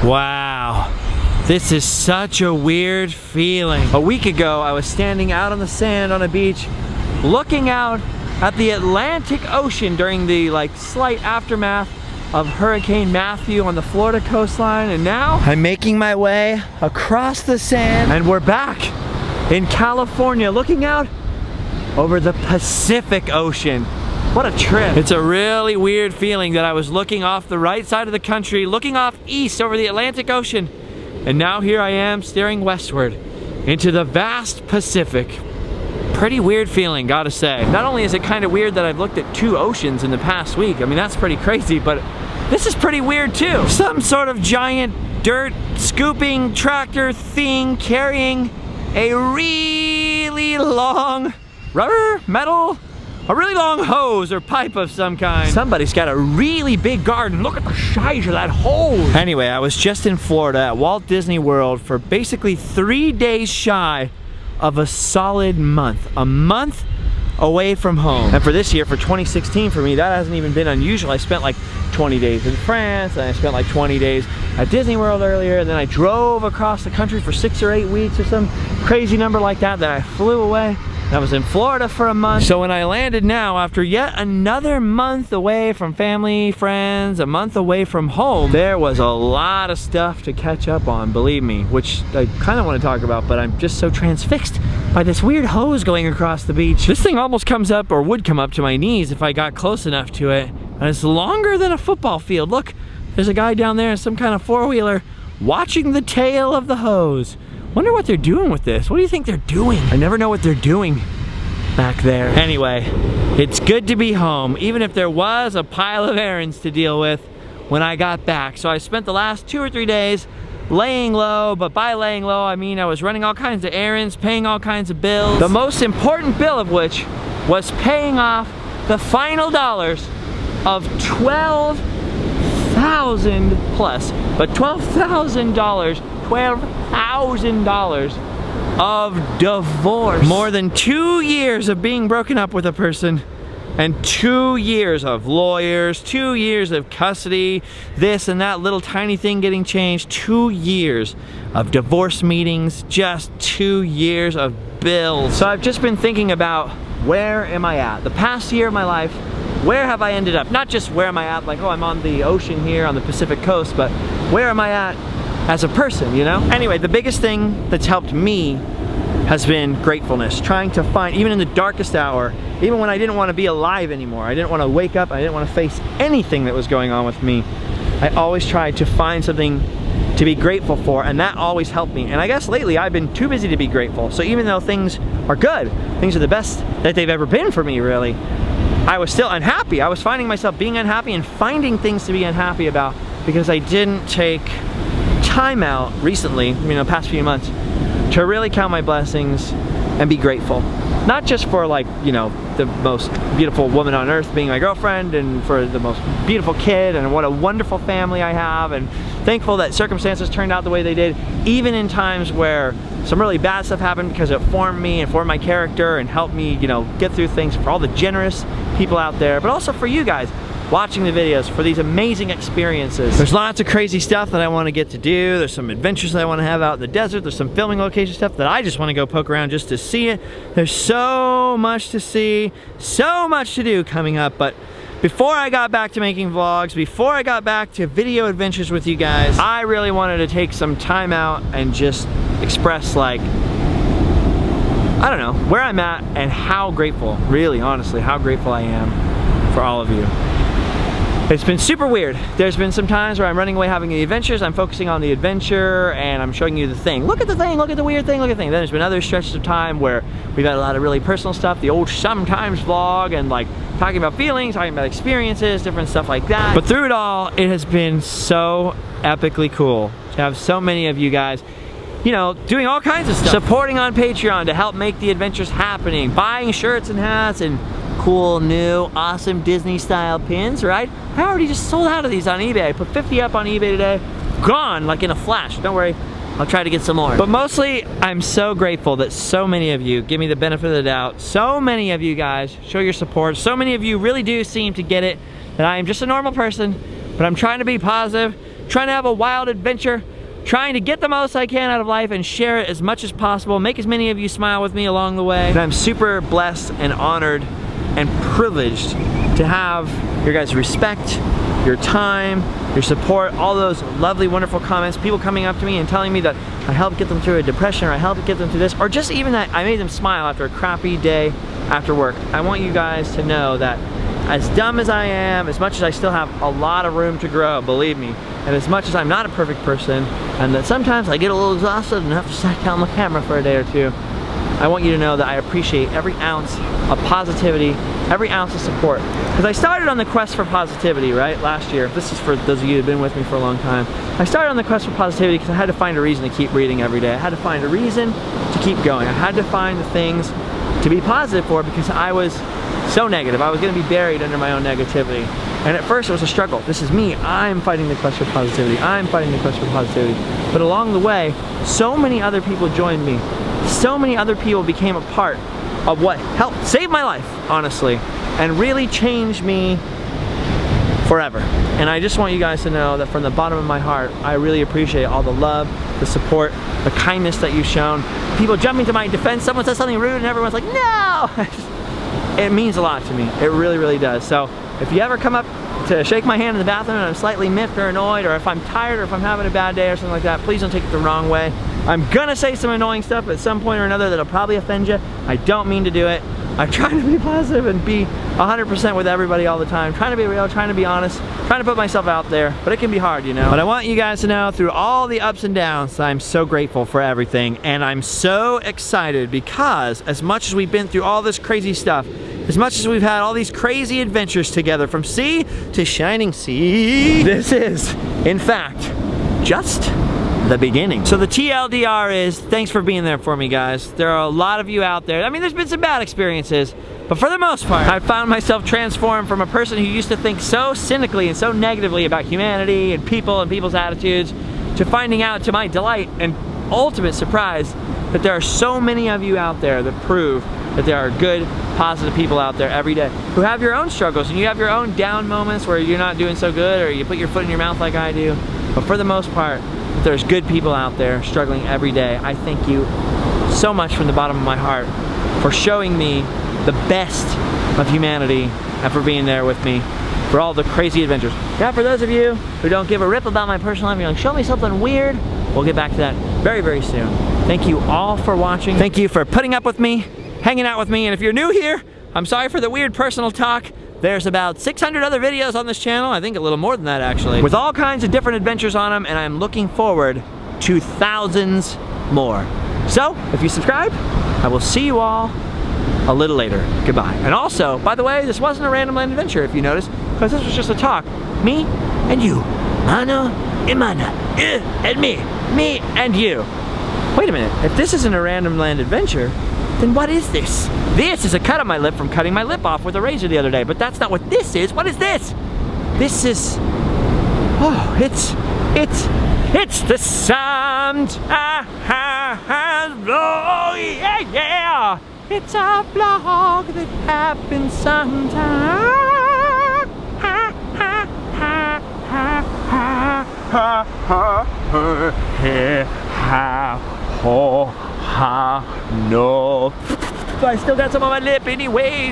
Wow, this is such a weird feeling. A week ago, I was standing out on the sand on a beach, looking out at the Atlantic Ocean during the slight aftermath of Hurricane Matthew on the Florida coastline, and now I'm making my way across the sand and we're back in California looking out over the Pacific Ocean. What a trip. It's a really weird feeling that I was looking off the right side of the country, looking off east over the Atlantic Ocean, and now here I am staring westward into the vast Pacific. Pretty weird feeling, gotta say. Not only is it kind of weird that I've looked at 2 oceans in the past week, I mean that's pretty crazy, but this is pretty weird too. Some sort of giant dirt scooping tractor thing carrying a really long rubber, metal, a really long hose or pipe of some kind. Somebody's got a really big garden. Look at the size of that hose. Anyway, I was just in Florida at Walt Disney World for basically 3 days shy of a solid month. A month away from home. And for this year, for 2016, for me, that hasn't even been unusual. I spent like 20 days in France, and I spent like 20 days at Disney World earlier, and then I drove across the country for 6 or 8 weeks or some crazy number like that, then I flew away. I was in Florida for a month. So when I landed now, after yet another month away from family, friends, a month away from home, there was a lot of stuff to catch up on, believe me, which I kind of want to talk about, but I'm just so transfixed by this weird hose going across the beach. This thing almost comes up, or would come up to my knees if I got close enough to it. And it's longer than a football field. Look, there's a guy down there in some kind of four-wheeler watching the tail of the hose. Wonder what they're doing with this. What do you think they're doing? I never know what they're doing back there. Anyway, it's good to be home, even if there was a pile of errands to deal with when I got back. So I spent the last 2 or 3 days laying low, but by laying low, I mean I was running all kinds of errands, paying all kinds of bills. The most important bill of which was paying off the final dollars of $12,000 plus, but $12,000 of divorce. More than 2 years of being broken up with a person, and 2 years of lawyers, 2 years of custody, this and that little tiny thing getting changed, 2 years of divorce meetings, just 2 years of bills. So I've just been thinking about, where am I at? The past year of my life, where have I ended up? Not just where am I at, like, oh, I'm on the ocean here on the Pacific coast, but where am I at as a person, you know? Anyway, the biggest thing that's helped me has been gratefulness. Trying to find, even in the darkest hour, even when I didn't want to be alive anymore, I didn't want to wake up, I didn't want to face anything that was going on with me, I always tried to find something to be grateful for, and that always helped me. And I guess lately I've been too busy to be grateful. So even though things are good, things are the best that they've ever been for me, really, I was still unhappy. I was finding myself being unhappy and finding things to be unhappy about because I didn't take time out recently, the past few months, to really count my blessings and be grateful. Not just for, like, the most beautiful woman on earth being my girlfriend, and for the most beautiful kid, and what a wonderful family I have, and thankful that circumstances turned out the way they did, even in times where some really bad stuff happened, because it formed me and formed my character and helped me, get through things. For all the generous people out there, but also for you guys watching the videos, for these amazing experiences. There's lots of crazy stuff that I want to get to do. There's some adventures that I want to have out in the desert. There's some filming location stuff that I just want to go poke around just to see it. There's so much to see, so much to do coming up. But before I got back to making vlogs, before I got back to video adventures with you guys, I really wanted to take some time out and just express, like, I don't know, where I'm at and how grateful, really honestly, how grateful I am for all of you. It's been super weird. There's been some times where I'm running away having the adventures, I'm focusing on the adventure, and I'm showing you the thing. Look at the thing, look at the weird thing, look at the thing. Then there's been other stretches of time where we've had a lot of really personal stuff, the old sometimes vlog, and like talking about feelings, talking about experiences, different stuff like that. But through it all, it has been so epically cool to have so many of you guys, doing all kinds of stuff. Supporting on Patreon to help make the adventures happening, buying shirts and hats and cool, new, awesome Disney style pins, right? I already just sold out of these on eBay. I put 50 up on eBay today. Gone like in a flash. Don't worry, I'll try to get some more. But mostly, I'm so grateful that so many of you give me the benefit of the doubt. So many of you guys show your support. So many of you really do seem to get it, that I am just a normal person, but I'm trying to be positive, trying to have a wild adventure, trying to get the most I can out of life and share it as much as possible, make as many of you smile with me along the way. And I'm super blessed and honored and privileged to have your guys' respect, your time, your support, all those lovely, wonderful comments, people coming up to me and telling me that I helped get them through a depression, or I helped get them through this, or just even that I made them smile after a crappy day after work. I want you guys to know that as dumb as I am, as much as I still have a lot of room to grow, believe me, and as much as I'm not a perfect person, and that sometimes I get a little exhausted and have to sit down on the camera for a day or two, I want you to know that I appreciate every ounce of positivity, every ounce of support. Because I started on the quest for positivity, right, last year. This is for those of you who've been with me for a long time. I started on the quest for positivity because I had to find a reason to keep reading every day. I had to find a reason to keep going. I had to find the things to be positive for because I was so negative. I was going to be buried under my own negativity. And at first it was a struggle. This is me. I'm fighting the quest for positivity. I'm fighting the quest for positivity. But along the way, so many other people joined me. So many other people became a part of what helped save my life, honestly, and really changed me forever. And I just want you guys to know that from the bottom of my heart, I really appreciate all the love, the support, the kindness that you've shown. People jumping to my defense. Someone says something rude and everyone's like, no! It means a lot to me. It really, really does. So if you ever come up to shake my hand in the bathroom and I'm slightly miffed or annoyed, or if I'm tired or if I'm having a bad day or something like that, please don't take it the wrong way. I'm gonna say some annoying stuff at some point or another that'll probably offend you. I don't mean to do it. I'm trying to be positive and be 100% with everybody all the time. Trying to be real, trying to be honest, trying to put myself out there, but it can be hard, you know. But I want you guys to know through all the ups and downs, I'm so grateful for everything, and I'm so excited because as much as we've been through all this crazy stuff, as much as we've had all these crazy adventures together from sea to shining sea, this is, in fact, just the beginning. So the TLDR is, thanks for being there for me, guys. There are a lot of you out there. I mean, there's been some bad experiences, but for the most part, I found myself transformed from a person who used to think so cynically and so negatively about humanity and people's attitudes, to finding out, to my delight and ultimate surprise, that there are so many of you out there that prove that there are good, positive people out there every day who have your own struggles, and you have your own down moments where you're not doing so good, or you put your foot in your mouth like I do. But for the most part, there's good people out there struggling every day. I thank you so much from the bottom of my heart for showing me the best of humanity and for being there with me for all the crazy adventures. Now, for those of you who don't give a rip about my personal life, you're like, show me something weird, we'll get back to that very, very soon. Thank you all for watching. Thank you for putting up with me, hanging out with me, and if you're new here, I'm sorry for the weird personal talk. There's about 600 other videos on this channel, I think a little more than that actually, with all kinds of different adventures on them, and I'm looking forward to thousands more. So, if you subscribe, I will see you all a little later. Goodbye. And also, by the way, this wasn't a Random Land adventure, if you noticed, because this was just a talk. Me and you. Mano y mano. And me and you. Wait a minute, if this isn't a Random Land adventure, then what is this? This is a cut on my lip from cutting my lip off with a razor the other day, but that's not what this is. What is this? This is, oh, it's the sound. Oh, yeah, yeah. It's a vlog that happens sometime. No. I still got some on my lip anyways.